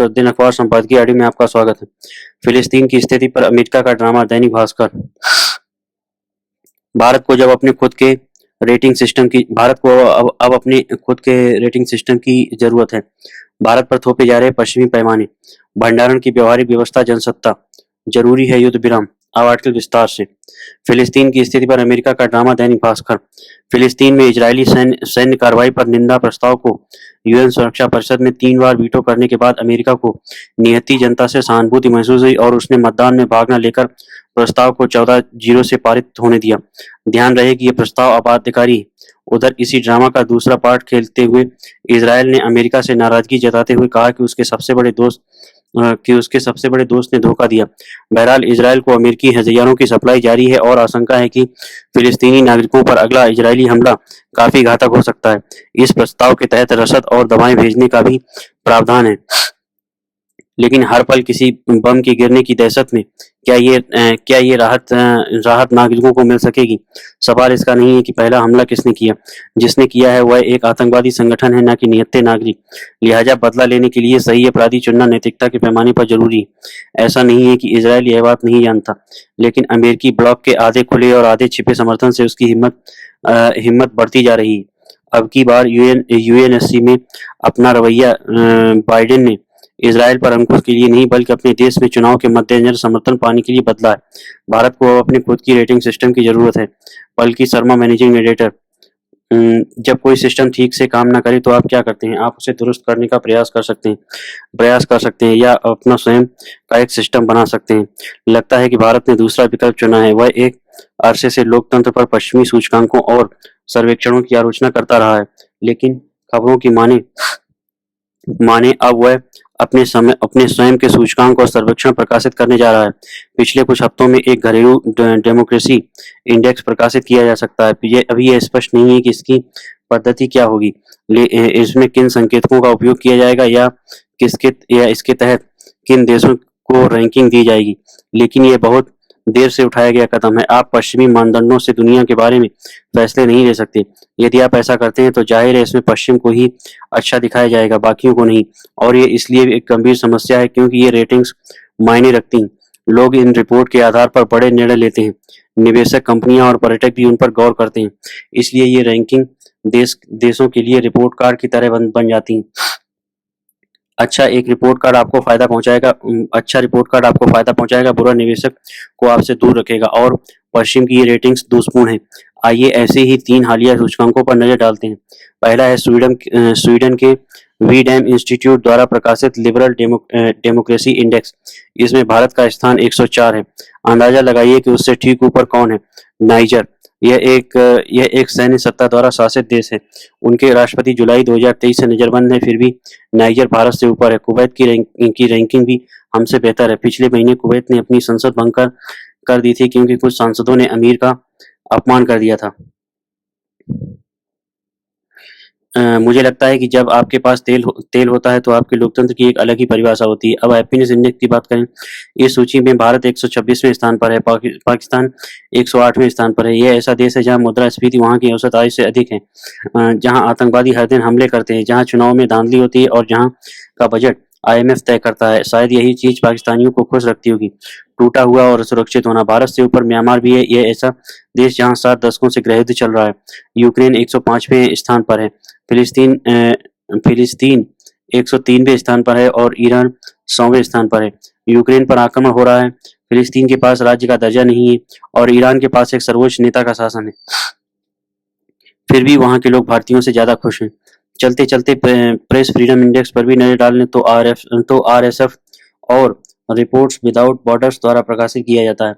दिन अखबार संपादकीय आड़ी में आपका स्वागत है। फिलिस्तीन की स्थिति पर अमेरिका का ड्रामा, दैनिक भास्कर। भारत को अब अपने खुद के रेटिंग सिस्टम की जरूरत है। भारत पर थोपे जा रहे पश्चिमी पैमाने, भंडारण की व्यवहारिक व्यवस्था, जनसत्ता, जरूरी है युद्ध विराम। अब आर्टिकल विस्तार से। फिलिस्तीन की स्थिति पर अमेरिका का ड्रामा, दैनिक भास्कर। फिलिस्तीन में इजरायली सैन्य कार्रवाई पर निंदा प्रस्ताव को यूएन सुरक्षा परिषद में 3 बार वीटो करने के बाद अमेरिका को निहत्थी जनता से सहानुभूति महसूस हुई और उसने मतदान में भाग न लेकर प्रस्ताव को 14-0 से पारित होने दिया। ध्यान रहे कि यह प्रस्ताव अबाध्यकारी है। उधर इसी ड्रामा का दूसरा पार्ट खेलते हुए इजरायल ने अमेरिका से नाराजगी जताते हुए कहा कि उसके सबसे बड़े दोस्त ने धोखा दिया। बहरहाल इजरायल को अमेरिकी हथियारों की सप्लाई जारी है और आशंका है कि फिलिस्तीनी नागरिकों पर अगला इजरायली हमला काफी घातक हो सकता है। इस प्रस्ताव के तहत रसद और दवाएं भेजने का भी प्रावधान है, लेकिन हर पल किसी बम के गिरने की दहशत में क्या ये राहत नागरिकों को मिल सकेगी? सवाल इसका नहीं है कि पहला हमला किसने किया। जिसने किया है वह एक आतंकवादी संगठन है, न कि निहत्थे नागरिक। लिहाजा बदला लेने के लिए सही अपराधी चुनना नैतिकता के पैमाने पर जरूरी है। ऐसा नहीं है कि इजरायल यह बात नहीं जानता, लेकिन अमेरिकी ब्लॉक के आधे खुले और आधे छिपे समर्थन से उसकी हिम्मत बढ़ती जा रही है। अब की बार यूएनएससी में अपना रवैया बाइडेन ने इजरायल पर अंकुश के लिए नहीं बल्कि अपने देश में चुनाव के मद्देनजर समर्थन पाने के लिए बदला है। भारत को अब अपने खुद की रेटिंग सिस्टम की जरूरत है। पलकी शर्मा, मैनेजिंग एडिटर। जब कोई सिस्टम ठीक से काम ना करे तो आप क्या करते हैं? आप उसे दुरुस्त करने का प्रयास कर सकते हैं या अपना स्वयं का एक सिस्टम बना सकते हैं। लगता है कि भारत ने दूसरा विकल्प चुना है। वह एक अरसे से लोकतंत्र पर पश्चिमी सूचकांकों और सर्वेक्षणों की आलोचना करता रहा है, लेकिन खबरों की माने अब वह अपने स्वयं के सूचकांक और सर्वेक्षण प्रकाशित करने जा रहा है। पिछले कुछ हफ्तों में एक घरेलू डेमोक्रेसी इंडेक्स प्रकाशित किया जा सकता है। अभी यह स्पष्ट नहीं है कि इसकी पद्धति क्या होगी, इसमें किन संकेतकों का उपयोग किया जाएगा या इसके तहत किन देशों को रैंकिंग दी जाएगी, लेकिन यह बहुत देर से उठाया गया कदम है। आप पश्चिमी मानदंडों से दुनिया के बारे में फैसले नहीं ले सकते। यदि आप ऐसा करते हैं तो जाहिर है इसमें पश्चिम को ही अच्छा दिखाया जाएगा, बाकियों को नहीं। और ये इसलिए एक गंभीर समस्या है क्योंकि ये रेटिंग्स मायने रखती हैं। लोग इन रिपोर्ट के आधार पर बड़े निर्णय लेते हैं। निवेशक, कंपनियां और पर्यटक भी उन पर गौर करते हैं। इसलिए ये रैंकिंग देशों के लिए रिपोर्ट कार्ड की तरह बन जाती है। अच्छा रिपोर्ट कार्ड आपको फायदा पहुंचाएगा, बुरा निवेशक को आपसे दूर रखेगा और पश्चिम की ये रेटिंग्स दोषपूर्ण है। आइए ऐसे ही 3 हालिया सूचकांकों पर नजर डालते हैं। पहला है स्वीडन के वीडैम इंस्टीट्यूट द्वारा प्रकाशित लिबरल डेमोक्रेसी इंडेक्स। इसमें भारत का स्थान 104 है। अंदाजा लगाइए कि उससे ठीक ऊपर कौन है? नाइजर। यह एक सैन्य सत्ता द्वारा शासित देश है। उनके राष्ट्रपति जुलाई 2023 से नजरबंद है, फिर भी नाइजर भारत से ऊपर है। कुवैत की रैंकिंग भी हमसे बेहतर है। पिछले महीने कुवैत ने अपनी संसद भंग कर दी थी क्योंकि कुछ सांसदों ने अमीर का अपमान कर दिया था। मुझे लगता है कि जब आपके पास तेल होता है तो आपके लोकतंत्र की एक अलग ही परिभाषा होती है। अब हैप्पीनेस इंडेक्स की बात करें। इस सूची में भारत 126वें स्थान पर है, पाकिस्तान 108वें स्थान पर है। यह ऐसा देश है जहां मुद्रास्फीति वहां की औसत आय से अधिक है, जहां आतंकवादी हर दिन हमले करते हैं, जहां चुनाव में धांधली होती है और जहां का बजट IMF तय करता है। शायद यही चीज पाकिस्तानियों को खुश रखती होगी, टूटा हुआ और सुरक्षित होना। भारत से ऊपर म्यांमार भी है। यह ऐसा देश जहां 7 दशकों से गृहयुद्ध चल रहा है। यूक्रेन 105वें स्थान पर है। फिलिस्तीन 103वें स्थान पर है और ईरान 100वें स्थान पर है। यूक्रेन पर आक्रमण हो रहा है, फिलिस्तीन के पास राज्य का दर्जा नहीं है और ईरान के पास एक सर्वोच्च नेता का शासन है। फिर भी वहां के लोग भारतीयों से ज्यादा खुश हैं। चलते चलते प्रेस फ्रीडम इंडेक्स पर भी नजर डालने तो RSF और रिपोर्ट्स विदाउट बॉर्डर्स द्वारा प्रकाशित किया जाता है।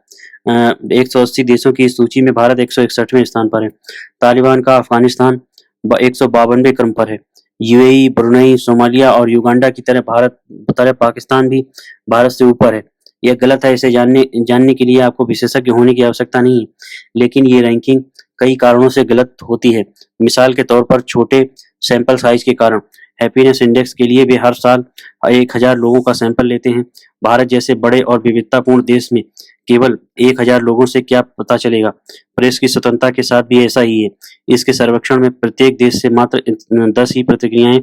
180 देशों की इस सूची में भारत 161वें स्थान पर है। तालिबान का अफगानिस्तान 152वें क्रम पर है। UAE, ब्रुनई, सोमालिया और युगांडा की तरह पाकिस्तान भी भारत से ऊपर है। यह गलत है। इसे जानने के लिए आपको विशेषज्ञ होने की आवश्यकता नहीं है, लेकिन ये रैंकिंग कई कारणों से गलत होती है। मिसाल के तौर पर छोटे सैंपल साइज के कारण। हैप्पीनेस इंडेक्स के लिए वे हर साल 1000 लोगों का सैंपल लेते हैं। भारत जैसे बड़े और विविधतापूर्ण देश में केवल 1000 लोगों से क्या पता चलेगा? प्रेस की स्वतंत्रता के साथ भी ऐसा ही है। इसके सर्वेक्षण में प्रत्येक देश से मात्र 10 ही प्रतिक्रियाएं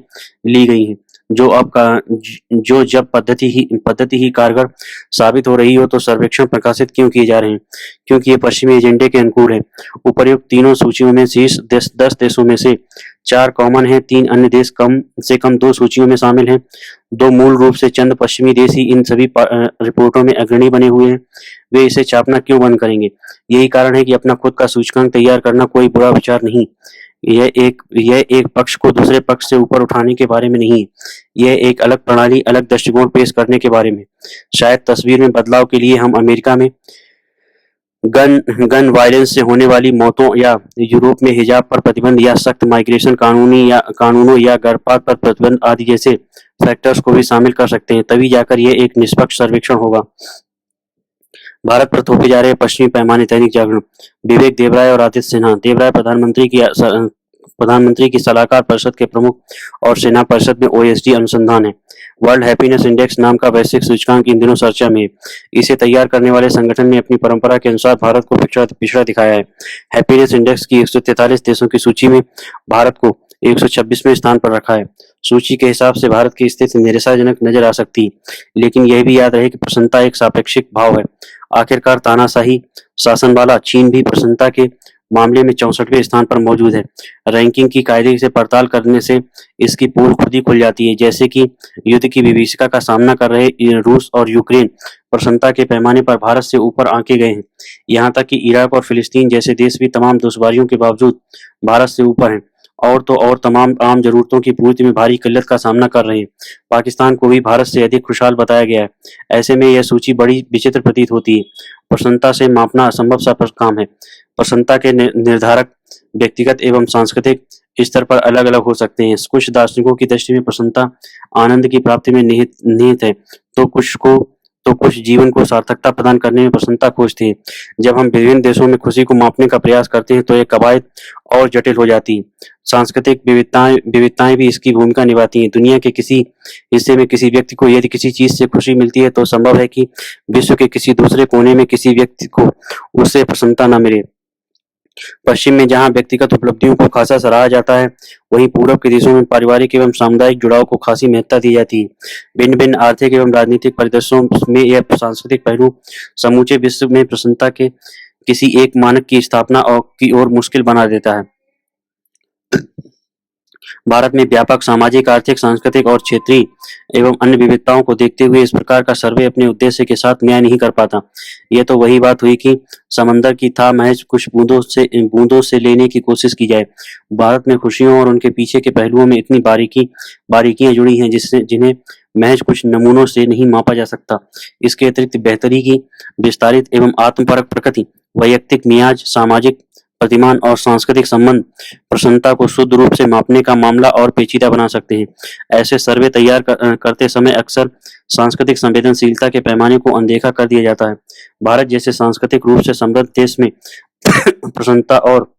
ली गई हैं। जो अब का जो जब पद्धति ही कारगर साबित हो रही हो तो सर्वेक्षण प्रकाशित क्यों किए जा रहे हैं? क्योंकि ये पश्चिमी एजेंडे के अनुकूल है। उपर्युक्त तीनों सूचियों में शीर्ष 10 देशों में से 4 कॉमन हैं, 3 अन्य देश कम से कम 2 सूचियों में शामिल हैं। 2 मूल रूप से चंद पश्चिमी देश ही इन सभी रिपोर्टों में अग्रणी बने हुए हैं। वे इसे छापना क्यों बंद करेंगे? यही कारण है कि अपना खुद का सूचकांक तैयार करना कोई बुरा विचार नहीं। यह एक पक्ष को दूसरे पक्ष से ऊपर उठाने के बारे में नहीं है। यह एक अलग प्रणाली, अलग दृष्टिकोण पेश करने के बारे में। शायद तस्वीर में बदलाव के लिए हम अमेरिका में गन वायलेंस से होने वाली मौतों या यूरोप में हिजाब पर प्रतिबंध या सख्त माइग्रेशन कानूनों या गर्भपात पर प्रतिबंध आदि जैसे फैक्टर्स को भी शामिल कर सकते हैं। तभी जाकर यह एक निष्पक्ष सर्वेक्षण होगा। भारत पर थोपे जा रहे पश्चिमी पैमाने दैनिक जागरण। विवेक देबराय और आदित्य सिन्हा। देबराय प्रधानमंत्री की सलाहकार परिषद के प्रमुख और सेना परिषद में ओएसडी अनुसंधान है। वर्ल्ड हैप्पीनेस इंडेक्स नाम का वैश्विक सूचकांक इन दिनों चर्चा में है। इसे तैयार करने वाले संगठन ने अपनी परंपरा के अनुसार भारत को पिछड़ा दिखाया है। हैप्पीनेस इंडेक्स की 143 देशों की सूची में भारत को 126वें स्थान पर रखा है। सूची के हिसाब से भारत की स्थिति निराशाजनक नजर आ सकती है, लेकिन यह भी याद रहे कि प्रसन्नता एक सापेक्षिक भाव है। आखिरकार तानाशाही शासन वाला चीन भी प्रसन्नता के मामले में 64वें स्थान पर मौजूद है। रैंकिंग की कायदे से पड़ताल करने से इसकी पोल खुद ही खुल जाती है। जैसे कि युद्ध की विभीषिका का सामना कर रहे रूस और यूक्रेन प्रसन्नता के पैमाने पर भारत से ऊपर आंके गए हैं। यहाँ तक कि इराक और फिलिस्तीन जैसे देश भी तमाम दुश्वारियों के बावजूद भारत से ऊपर हैं और तो और तमाम आम जरूरतों की पूर्ति में भारी किल्लत का सामना कर रहे हैं। पाकिस्तान को भी भारत से अधिक खुशहाल बताया गया है। ऐसे में यह सूची बड़ी विचित्र प्रतीत होती है। प्रसन्नता से मापना असंभव सा काम है। प्रसन्नता के निर्धारक व्यक्तिगत एवं सांस्कृतिक स्तर पर अलग अलग हो सकते हैं। कुछ दार्शनिकों की दृष्टि में प्रसन्नता आनंद की प्राप्ति में निहित है, तो कुछ जीवन को सार्थकता प्रदान करने में प्रसन्नता खोजते हैं। जब हम विभिन्न देशों में खुशी को मापने का प्रयास करते हैं तो यह कवायद और जटिल हो जाती है। सांस्कृतिक विविधताएं भी इसकी भूमिका निभाती हैं। दुनिया के किसी हिस्से में किसी व्यक्ति को यदि किसी चीज से खुशी मिलती है तो संभव है कि विश्व के किसी दूसरे कोने में किसी व्यक्ति को उससे प्रसन्नता न मिले। पश्चिम में जहां व्यक्तिगत उपलब्धियों को खासा सराहा जाता है, वहीं पूर्व के देशों में पारिवारिक एवं सामुदायिक जुड़ाव को खासी महत्ता दी जाती है। भिन्न भिन्न आर्थिक एवं राजनीतिक परिदृश्यों में यह सांस्कृतिक पहलू समूचे विश्व में प्रसन्नता के किसी एक मानक की स्थापना की ओर मुश्किल बना देता है। भारत में व्यापक सामाजिक, आर्थिक, सांस्कृतिक और क्षेत्रीय एवं अन्य विविधताओं को देखते हुए इस प्रकार का सर्वे अपने उद्देश्य के साथ न्याय नहीं कर पाता। यह तो वही बात हुई कि समंदर की था महज कुछ बूंदों से लेने की कोशिश की जाए। भारत में खुशियों और उनके पीछे के पहलुओं में इतनी बारीकियां जुड़ी हैं जिन्हें महज कुछ नमूनों से नहीं मापा जा सकता। इसके अतिरिक्त बेहतरी की विस्तारित एवं आत्मपरक प्रकृति, वैयक्तिक मियाज, सामाजिक प्रतिमान और सांस्कृतिक संबंध प्रसन्नता को शुद्ध रूप से मापने का मामला और पेचीदा बना सकते हैं। ऐसे सर्वे तैयार करते समय अक्सर सांस्कृतिक संवेदनशीलता के पैमाने को अनदेखा कर दिया जाता है। भारत जैसे सांस्कृतिक रूप से समृद्ध देश में प्रसन्नता और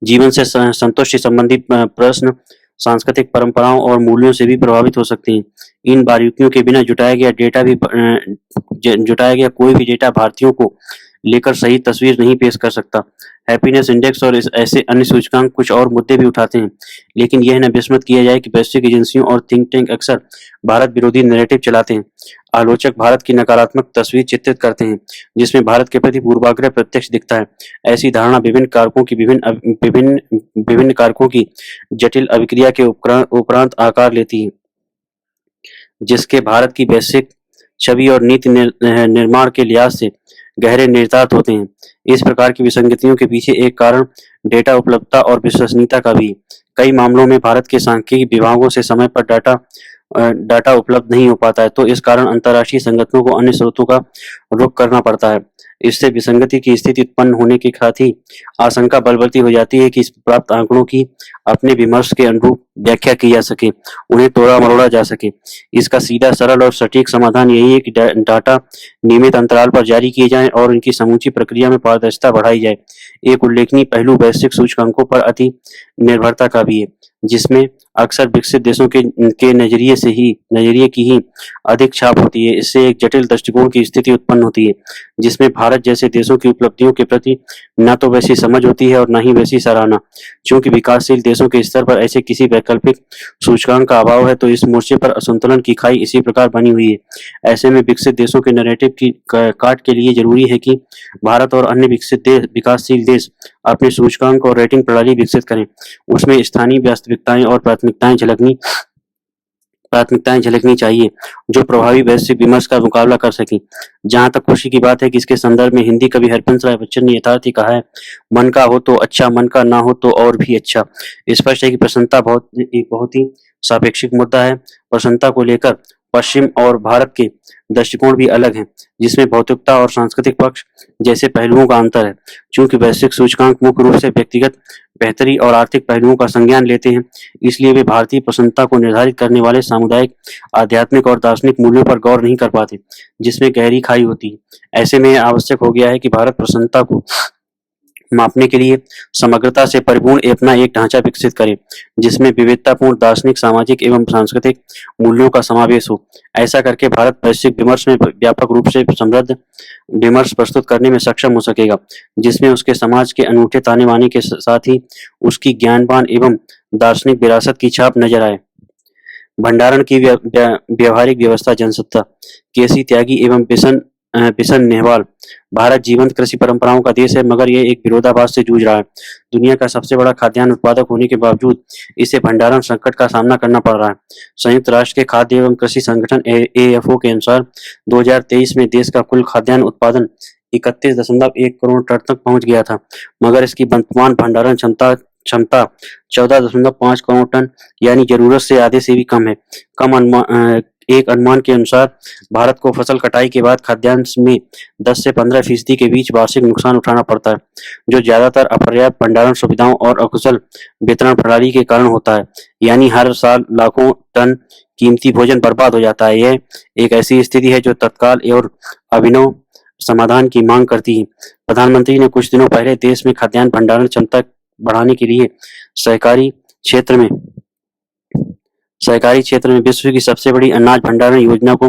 जीवन से संतुष्टि संबंधी प्रश्न सांस्कृतिक परंपराओं और मूल्यों से भी प्रभावित हो सकते हैं। इन बारीकियों के बिना जुटाया गया कोई भी डेटा भारतीयों को लेकर सही तस्वीर नहीं पेश कर सकता। हैप्पीनेस इंडेक्स और ऐसे अन्य सूचकांक कुछ और मुद्दे भी उठाते हैं, लेकिन यह न विस्मृत किया जाए कि वैश्विक एजेंसियों और थिंक टैंक अक्सर भारत विरोधी नैरेटिव चलाते हैं। आलोचक भारत की नकारात्मक तस्वीर चित्रित करते हैं, जिसमें भारत के प्रति पूर्वाग्रह प्रत्यक्ष दिखता है। ऐसी धारणा विभिन्न कारकों की जटिल अभिक्रिया के उपरांत आकार लेती है, जिसके भारत की वैश्विक छवि और नीति निर्माण के लिहाज से गहरे निहितार्थ होते हैं। इस प्रकार की विसंगतियों के पीछे एक कारण डेटा उपलब्धता और विश्वसनीयता का भी है। कई मामलों में भारत के सांख्यिकी विभागों से समय पर डाटा उपलब्ध नहीं हो पाता है, तो इस कारण अंतर्राष्ट्रीय संगठनों को अन्य स्रोतों का रुख करना पड़ता है। इससे विसंगति की स्थिति उत्पन्न होने के साथ ही आशंका बलवती हो जाती है कि प्राप्त आंकड़ों की अपने विमर्श के अनुरूप व्याख्या की जा सके, उन्हें तोड़ा मरोड़ा जा सके। इसका सीधा, सरल और सटीक समाधान यही है कि डाटा नियमित अंतराल पर जारी किए जाएं और उनकी समूची प्रक्रिया में पारदर्शिता बढ़ाई जाए। एक उल्लेखनीय पहलू वैश्विक सूचकांकों पर अति निर्भरता का भी है। जिसमें अक्सर विकसित देशों के नजरिए की ही अधिक छाप होती है। इससे एक जटिल दृष्टिकोण की स्थिति उत्पन्न होती है, जिसमें भारत जैसे देशों की उपलब्धियों के प्रति न तो वैसी समझ होती है और न ही वैसी सराहना। चूंकि विकासशील देशों के स्तर पर ऐसे किसी वैकल्पिक सूचकांक का अभाव है, तो इस मोर्चे पर असंतुलन की खाई इसी प्रकार बनी हुई है। ऐसे में विकसित देशों के नैरेटिव की काट के लिए जरूरी है कि भारत और अन्य विकासशील देश अपने सूचकांक और रेटिंग प्रणाली विकसित करें। उसमें स्थानीय वास्तविकताएं और प्राथमिकताएं झलकनी चाहिए, जो प्रभावी वैश्विक विमर्श का मुकाबला कर सकें। जहां तक खुशी की बात है कि इसके संदर्भ में हिंदी कवि हरिवंश राय बच्चन ने यथार्थ ही कहा है, मन का हो तो अच्छा, मन का ना हो तो और भी अच्छा। स्पष्ट है कि प्रसन्नता एक बहुत ही सापेक्षिक मुद्दा है। प्रसन्नता को लेकर पश्चिम और भारत के दृष्टिकोण भी अलग हैं, जिसमें भौतिकता और सांस्कृतिक पक्ष जैसे पहलुओं का अंतर है। चूंकि वैश्विक सूचकांक मुख्य रूप से व्यक्तिगत बेहतरी और आर्थिक पहलुओं का संज्ञान लेते हैं, इसलिए वे भारतीय प्रसन्नता को निर्धारित करने वाले सामुदायिक, आध्यात्मिक और दार्शनिक मूल्यों पर गौर नहीं कर पाते, जिसमें गहरी खाई होती है। ऐसे में यह आवश्यक हो गया है कि भारत प्रसन्नता को मापने के लिए समग्रता से परिपूर्ण अपना एक ढांचा विकसित करे, जिसमें विविधतापूर्ण दार्शनिक, सामाजिक एवं सांस्कृतिक मूल्यों का समावेश हो। ऐसा करके भारत वैश्विक विमर्श में व्यापक रूप से समृद्ध विमर्श प्रस्तुत करने में सक्षम हो सकेगा, जिसमें उसके समाज के अनूठे ताने बाने के साथ ही उसकी ज्ञानवान एवं दार्शनिक विरासत की छाप नजर आए। भंडारण की व्यवहारिक व्यवस्था जनसत्ता। केसी त्यागी एवं बिशन नेहवाल। भारत जीवंत कृषि परंपराओं का देश है, मगर यह एक विरोधाभास से जूझ रहा है। दुनिया का सबसे बड़ा खाद्यान्न उत्पादक होने के बावजूद इसे भंडारण संकट का सामना करना पड़ रहा है। संयुक्त राष्ट्र के खाद्य एवं कृषि संगठन एएफओ के अनुसार 2023 में देश का कुल खाद्यान्न उत्पादन 31.1 करोड़ टन तक पहुंच गया था, मगर इसकी वर्तमान भंडारण क्षमता क्षमता 14.5 करोड़ टन, यानी जरूरत से आधे से भी कम है। एक अनुमान के अनुसार भारत को फसल कटाई के बाद खाद्यान्न में 10 से 15% के बीच वार्षिक नुकसान उठाना पड़ता है, जो ज्यादातर अपर्याप्त भंडारण सुविधाओं और अकुशल वितरण प्रणाली के कारण होता है। यानी हर साल लाखों टन कीमती भोजन बर्बाद हो जाता है। यह एक ऐसी स्थिति है जो तत्काल और अभिनव समाधान की मांग करती है। प्रधानमंत्री ने कुछ दिनों पहले देश में खाद्यान्न भंडारण क्षमता बढ़ाने के लिए सहकारी क्षेत्र में विश्व की सबसे बड़ी अनाज भंडारण योजना को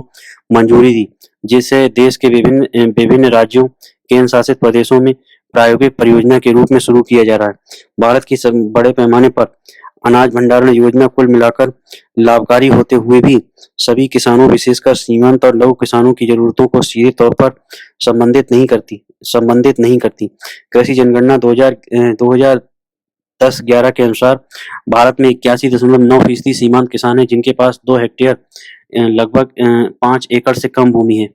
मंजूरी दी, जिसे देश के विभिन्न राज्यों, केंद्र शासित प्रदेशों में प्रायोगिक परियोजना के रूप में शुरू किया जा रहा है। भारत की बड़े पैमाने पर अनाज भंडारण योजना कुल मिलाकर लाभकारी होते हुए भी सभी किसानों, विशेषकर सीमांत और लघु किसानों की जरूरतों को सीधे तौर पर संबंधित नहीं करती। कृषि जनगणना 2010-11 के अनुसार भारत में 81.9% सीमांत किसान हैं, जिनके पास 2 हेक्टेयर लगभग 5 एकड़ से कम भूमि है।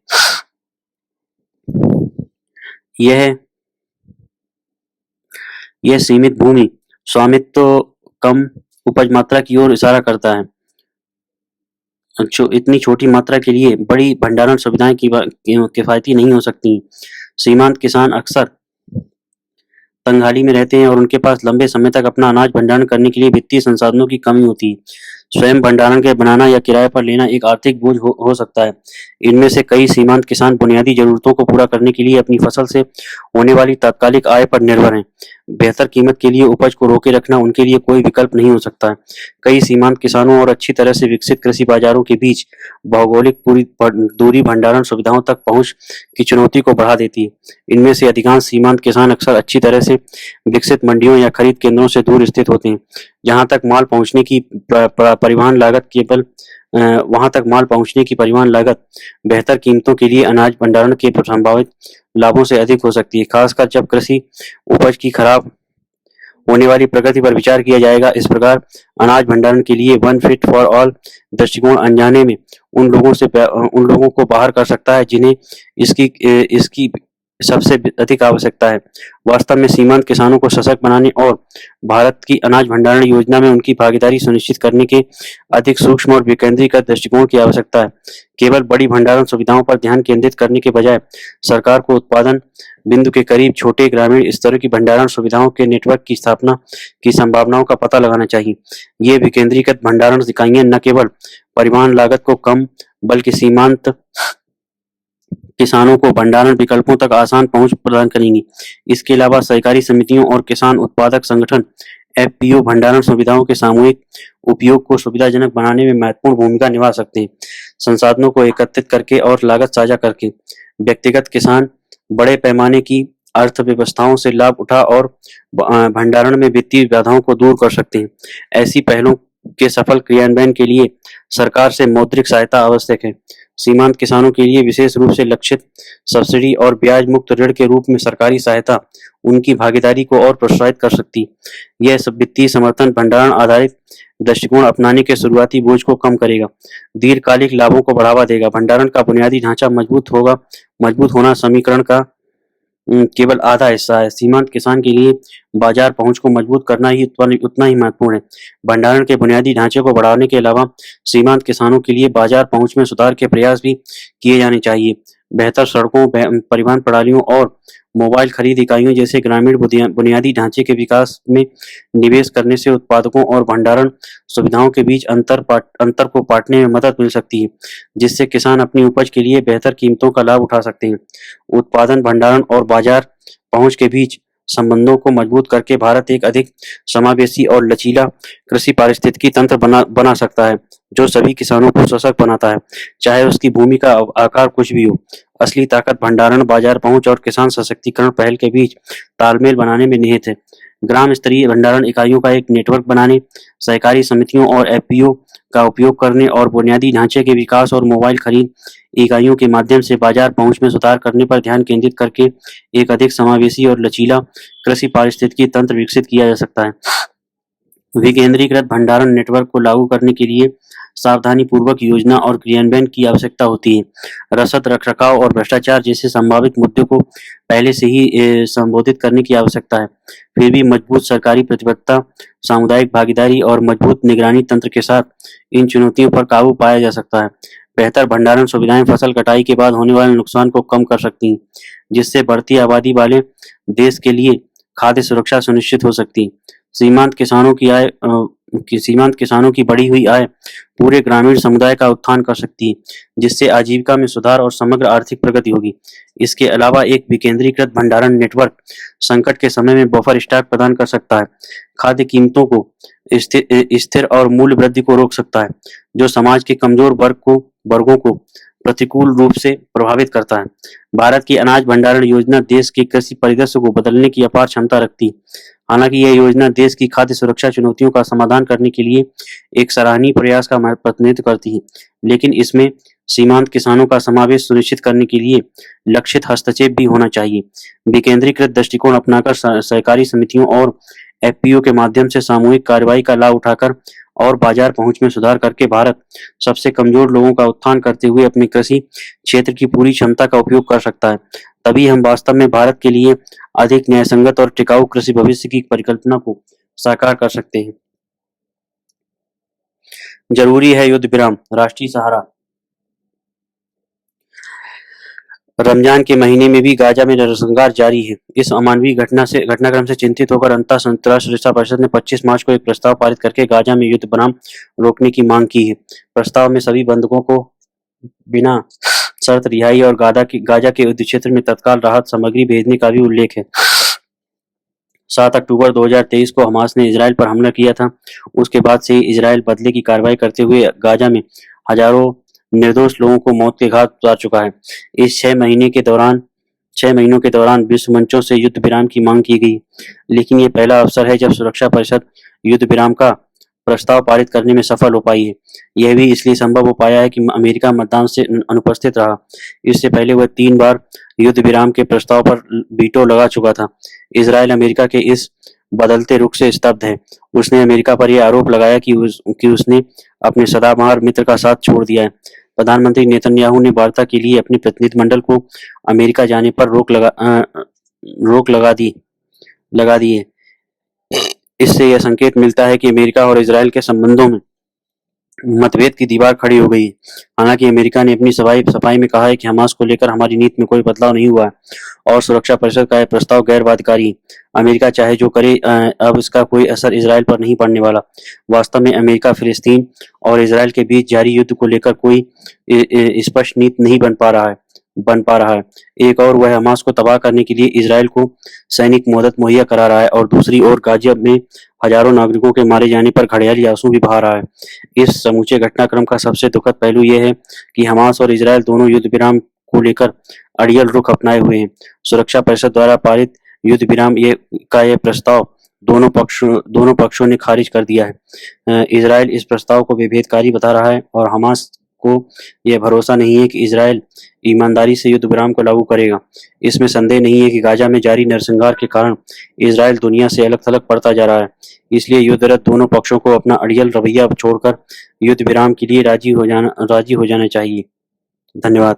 यह सीमित भूमि स्वामित्व कम उपज मात्रा की ओर इशारा करता है। इतनी छोटी मात्रा के लिए बड़ी भंडारण सुविधाएं किफायती नहीं हो सकती। सीमांत किसान अक्सर तंगहाली में रहते हैं और उनके पास लंबे समय तक अपना अनाज भंडारण करने के लिए वित्तीय संसाधनों की कमी होती है। स्वयं भंडारण के बनाना या किराए पर लेना एक आर्थिक बोझ हो सकता है। इनमें से कई सीमांत किसान बुनियादी जरूरतों को पूरा करने के लिए अपनी फसल से होने वाली तात्कालिक आय पर निर्भर हैं। बेहतर कीमत के लिए उपज को रोके रखना उनके लिए कोई विकल्प नहीं हो सकता है। कई सीमांत किसानों और अच्छी तरह से विकसित कृषि बाजारों के बीच भौगोलिक दूरी भंडारण सुविधाओं तक पहुंच की चुनौती को बढ़ा देती है। इनमें से अधिकांश सीमांत किसान अक्सर अच्छी तरह से विकसित मंडियों या खरीद केंद्रों से दूर स्थित होते हैं। जहां तक माल पहुंचने की परिवहन लागत बेहतर कीमतों के लिए अनाज भंडारण के संभावित लाभों से अधिक हो सकती है, खासकर जब कृषि उपज की खराब होने वाली प्रगति पर विचार किया जाएगा। इस प्रकार अनाज भंडारण के लिए वन फिट फॉर ऑल दृष्टिकोण अनजाने में उन लोगों को बाहर कर सकता है जिन्हें इसकी सबसे अधिक आवश्यकता है। वास्तव में सीमांत किसानों को सशक्त बनाने और भारत की अनाज भंडारण योजना में उनकी भागीदारी सुनिश्चित करने के अधिक सूक्ष्म और विकेंद्रीकृत दृष्टिकोण की आवश्यकता है। केवल बड़ी भंडारण सुविधाओं पर ध्यान केंद्रित करने के बजाय सरकार को उत्पादन बिंदु के करीब छोटे ग्रामीण स्तर की भंडारण सुविधाओं के नेटवर्क की स्थापना की संभावनाओं का पता लगाना चाहिए। ये विकेंद्रीकृत भंडारण इकाइयां न केवल परिवहन लागत को कम, बल्कि सीमांत किसानों को भंडारण विकल्पों तक आसान पहुंच प्रदान करेंगी। इसके अलावा सहकारी समितियों और किसान उत्पादक संगठन एफपीओ भंडारण सुविधाओं के सामूहिक उपयोग को सुविधाजनक बनाने में महत्वपूर्ण भूमिका निभा सकते हैं। संसाधनों को एकत्रित करके और लागत साझा करके व्यक्तिगत किसान बड़े पैमाने की अर्थव्यवस्थाओं से लाभ उठा और भंडारण में वित्तीय बाधाओं को दूर कर सकते हैं। ऐसी पहलों के सफल क्रियान्वयन के लिए सरकार से मौद्रिक सहायता आवश्यक है। सीमांत किसानों के लिए विशेष रूप से लक्षित सब्सिडी और ब्याज मुक्त ऋण के रूप में सरकारी सहायता उनकी भागीदारी को और प्रोत्साहित कर सकती है। यह सब वित्तीय समर्थन भंडारण आधारित दृष्टिकोण अपनाने के शुरुआती बोझ को कम करेगा, दीर्घकालिक लाभों को बढ़ावा देगा। भंडारण का बुनियादी ढांचा मजबूत होना समीकरण का केवल आधा हिस्सा है। सीमांत किसान के लिए बाजार पहुंच को मजबूत करना ही उतना ही महत्वपूर्ण है। भंडारण के बुनियादी ढांचे को बढ़ाने के अलावा सीमांत किसानों के लिए बाजार पहुंच में सुधार के प्रयास भी किए जाने चाहिए। बेहतर सड़कों, परिवहन प्रणालियों और मोबाइल खरीद इकाइयों जैसे ग्रामीण बुनियादी ढांचे के विकास में निवेश करने से उत्पादकों और भंडारण सुविधाओं के बीच अंतर को पाटने में मदद मिल सकती है, जिससे किसान अपनी उपज के लिए बेहतर कीमतों का लाभ उठा सकते हैं। उत्पादन, भंडारण और बाजार पहुंच के बीच संबंधों को मजबूत करके भारत एक अधिक समावेशी और लचीला कृषि पारिस्थितिकी तंत्र बना सकता है, जो सभी किसानों को सशक्त बनाता है, चाहे उसकी भूमि का आकार कुछ भी हो। असली ताकत भंडारण, बाजार पहुंच और किसान सशक्तिकरण पहल के बीच तालमेल बनाने में निहित है। ग्राम स्तरीय भंडारण इकाइयों का एक नेटवर्क बनाने, सहकारी समितियों और एफपीओ का उपयोग करने और बुनियादी ढांचे के विकास और मोबाइल खरीद इकाइयों के माध्यम से बाजार पहुंच में सुधार करने पर ध्यान केंद्रित करके एक अधिक समावेशी और लचीला कृषि पारिस्थितिकी तंत्र विकसित किया जा सकता है। विकेंद्रीकृत भंडारण नेटवर्क को लागू करने के लिए सावधानीपूर्वक योजना और क्रियान्वयन की आवश्यकता होती है। रसद, रखरखाव और भ्रष्टाचार जैसे संभावित मुद्दों को पहले से ही संबोधित करने की आवश्यकता है। फिर भी मजबूत सरकारी प्रतिबद्धता, सामुदायिक भागीदारी और मजबूत निगरानी तंत्र के साथ इन चुनौतियों पर काबू पाया जा सकता है। बेहतर भंडारण सुविधाएं फसल कटाई के बाद होने वाले नुकसान को कम कर सकती हैं, जिससे बढ़ती आबादी वाले देश के लिए खाद्य सुरक्षा सुनिश्चित हो सकती है। सीमांत किसानों की बढ़ी हुई आय पूरे ग्रामीण समुदाय का उत्थान कर सकती है, जिससे आजीविका में सुधार और समग्र आर्थिक प्रगति होगी। इसके अलावा एक विकेंद्रीकृत भंडारण नेटवर्क संकट के समय में बफर स्टॉक प्रदान कर सकता है, खाद्य कीमतों को स्थिर और मूल्य वृद्धि को रोक सकता है, जो समाज के कमजोर वर्गों को प्रतिकूल रूप से प्रभावित करता है। भारत की अनाज भंडारण योजना देश के कृषि परिदृश्य को बदलने की अपार क्षमता रखती है। हालांकि यह योजना देश की खाद्य सुरक्षा चुनौतियों का समाधान करने के लिए एक सराहनीय प्रयास का प्रतिनिधित्व करती है, लेकिन इसमें सीमांत किसानों का समावेश सुनिश्चित करने के लिए लक्षित हस्तक्षेप भी होना चाहिए। विकेंद्रीकृत दृष्टिकोण अपनाकर सहकारी समितियों और एफपीओ के माध्यम से सामूहिक कार्रवाई का लाभ उठाकर और बाजार पहुंच में सुधार करके भारत सबसे कमजोर लोगों का उत्थान करते हुए अपने कृषि क्षेत्र की पूरी क्षमता का उपयोग कर सकता है। तभी हम वास्तव में भारत के लिए अधिक न्यायसंगत और टिकाऊ कृषि भविष्य की परिकल्पना को साकार कर सकते हैं। जरूरी है युद्ध विराम, राष्ट्रीय सहारा। रमजान के महीने में भी गाजा में नरसंहार जारी है। इस अमानवीय घटनाक्रम से चिंतित होकर अंतर्राष्ट्रीय संयुक्त राष्ट्र सुरक्षा परिषद ने 25 मार्च को एक प्रस्ताव पारित करके गाजा में युद्ध विराम रोकने की मांग की है। प्रस्ताव में सभी बंधकों को बिना शर्त रिहाई और गाजा के युद्ध क्षेत्र में तत्काल राहत सामग्री भेजने का भी उल्लेख है। 7 अक्टूबर 2023 को हमास ने इजराइल पर हमला किया था। उसके बाद से इजराइल बदले की कार्रवाई करते हुए गाजा में हजारों निर्दोष लोगों को मौत के घाट उतार चुका है। इस 6 महीनों के दौरान विश्व मंचों से युद्ध विराम की मांग की गई, लेकिन ये पहला अवसर है जब सुरक्षा परिषद युद्ध विराम का प्रस्ताव पारित करने में सफल हो पाई है। यह भी इसलिए संभव हो पाया है कि अमेरिका मतदान से अनुपस्थित रहा। इससे पहले वह 3 बार युद्ध विराम के प्रस्ताव पर वीटो लगा चुका था। इजराइल अमेरिका के इस बदलते रुख से स्तब्ध है। उसने अमेरिका पर यह आरोप लगाया कि उसने अपने सदाबहार मित्र का साथ छोड़ दिया है। प्रधानमंत्री नेतन्याहू ने वार्ता के लिए अपने प्रतिनिधिमंडल को अमेरिका जाने पर रोक लगा दी है। इससे यह संकेत मिलता है कि अमेरिका और इजराइल के संबंधों में मतभेद की दीवार खड़ी हो गई है। हालांकि अमेरिका ने अपनी सफाई में कहा है कि हमास को लेकर हमारी नीति में कोई बदलाव नहीं हुआ है और सुरक्षा परिषद का यह प्रस्ताव गैर बाध्यकारी है। अमेरिका चाहे जो करे, अब इसका कोई असर इजराइल पर नहीं पड़ने वाला। वास्तव में अमेरिका फिलिस्तीन और इजराइल के बीच जारी युद्ध को लेकर कोई स्पष्ट नीति नहीं बन पा रहा है। बन पा रहा है। एक और वह हमास को तबाह करने के लिए इजराइल को सैनिक मदद मुहैया करा रहा है और दूसरी ओर गाजा में हजारों नागरिकों के मारे जाने पर घड़ियाली आंसू भी बहा रहा है। इस समूचे घटनाक्रम का सबसे दुखद पहलू यह है कि हमास और इजराइल दोनों युद्ध विराम को लेकर अड़ियल रुख अपनाए हुए हैं। सुरक्षा परिषद द्वारा पारित युद्ध विराम यह प्रस्ताव दोनों पक्षों ने खारिज कर दिया है। इजराइल इस प्रस्ताव को विभेदकारी बता रहा है और हमास को यह भरोसा नहीं है कि इजराइल ईमानदारी से युद्ध विराम को लागू करेगा। इसमें संदेह नहीं है कि गाजा में जारी नरसंहार के कारण इजराइल दुनिया से अलग थलग पड़ता जा रहा है। इसलिए युद्धरत दोनों पक्षों को अपना अड़ियल रवैया छोड़कर युद्ध विराम के लिए राजी हो जाना चाहिए। धन्यवाद।